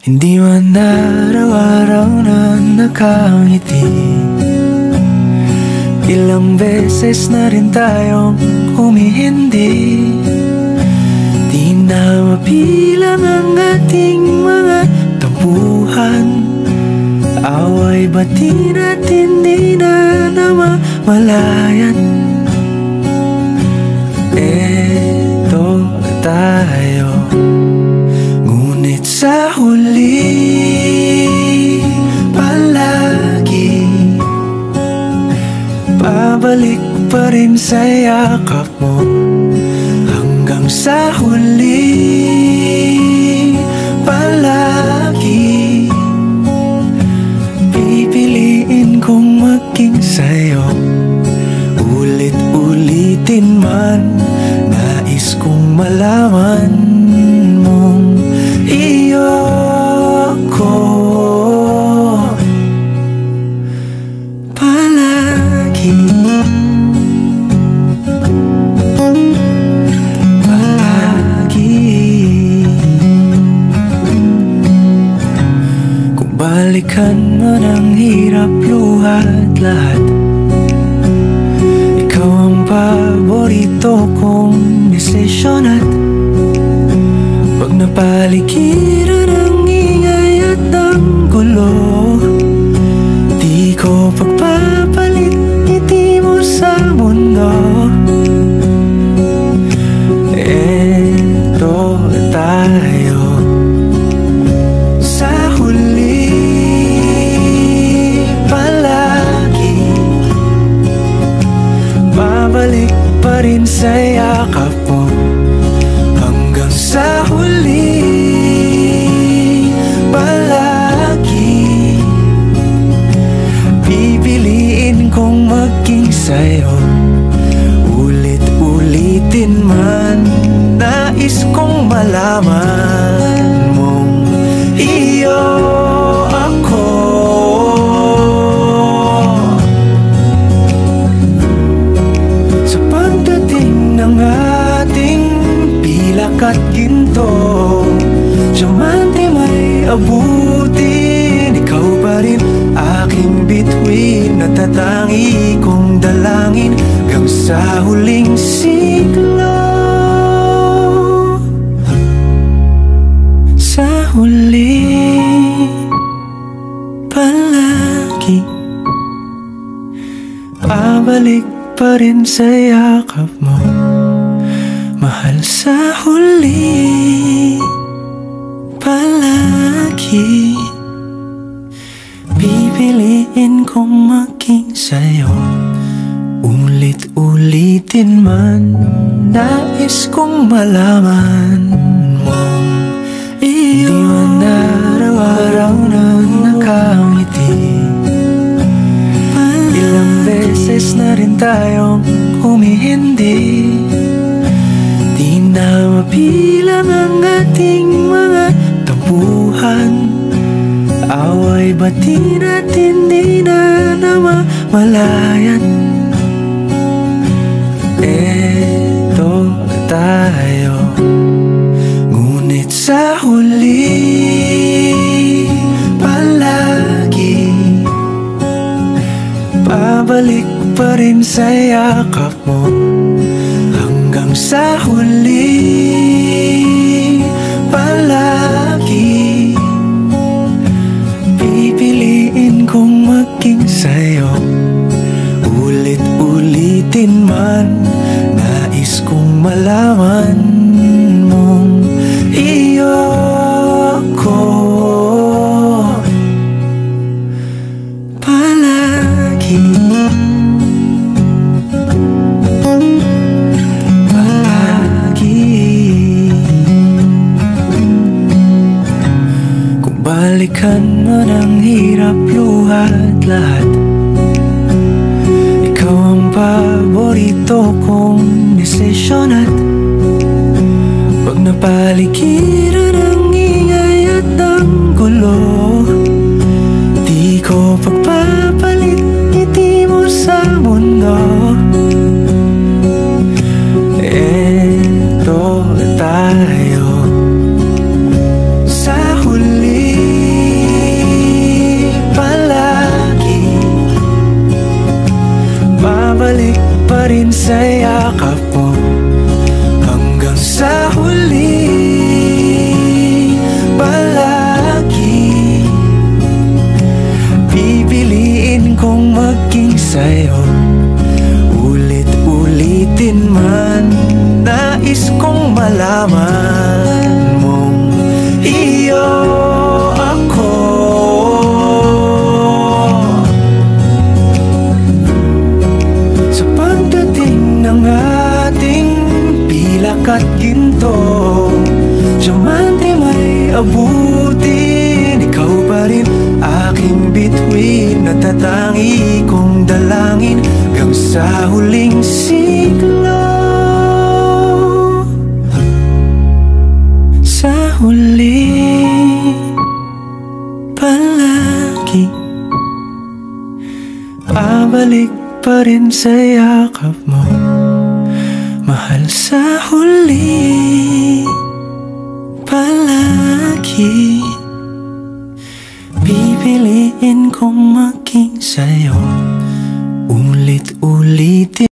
Hindi man araw-araw na nakangiti. Ilang beses na rin tayong humihindi. Di na mabilang ang ating mga tampuhan. Away bati natin di na namamalayan. Eto tayo, ngunit sa huli palagi pabalik pa rin sa yakap mo. Hanggang sa huli palagi pipiliin kong maging sa'yo. Ulit-ulitin man, nais kong malaman mong iyo ko palagi. Palagi. Kung balikan man ang hirap, luhat lahat, ikaw ang paborito kong desisyon. At pag napaligiran ang ingay at ang gulo, di ko pagpapalit ngiti mo sa mundo. Eto tayo sa huli palagi, babalik pa rin sa yakap mo. Hanggang sa huli palagi pipiliin kong maging sa'yo. Ulit-ulitin man, nais kong malaman mong iyo ako. Sa pagdating ng ating pilak at ginto, diamante may abutin, ikaw pa rin aking bituin. Natatangi kong dalangin hanggang sa huling siglo. Sa huli palagi pabalik pa rin sa yakap mo. Mahal, sa huli palagi pipiliin kong maging sa'yo. Ulit-ulitin man, nais kong malaman mong iyo. Di man araw-araw na nakangiti. Ilang beses na rin tayong humihindi. Di na mabilang ang ating mga tampuhan. Away bati natin di na namamalayan. Eto tayo, ngunit sa huli palagi pabalik pa rin sa yakap mo. Hanggang sa huli palagi pipiliin kong maging sa'yo. Ulit-ulitin man, nais kong malaman mong iyo ko palagi. Palagi. Kung balikan man ang hirap, luhat lahat, ikaw ang paborito kong desisyon. At pag napaligiran ang ingay at ang gulo, di ko pagpapalit ngiti mo sa mundo. Eto tayo sa huli huling siglo. Sa huli palagi pabalik pa rin sa yakap mo, mahal. Sa huli palagi pipiliin kong maging sa'yo, ulit-ulitin.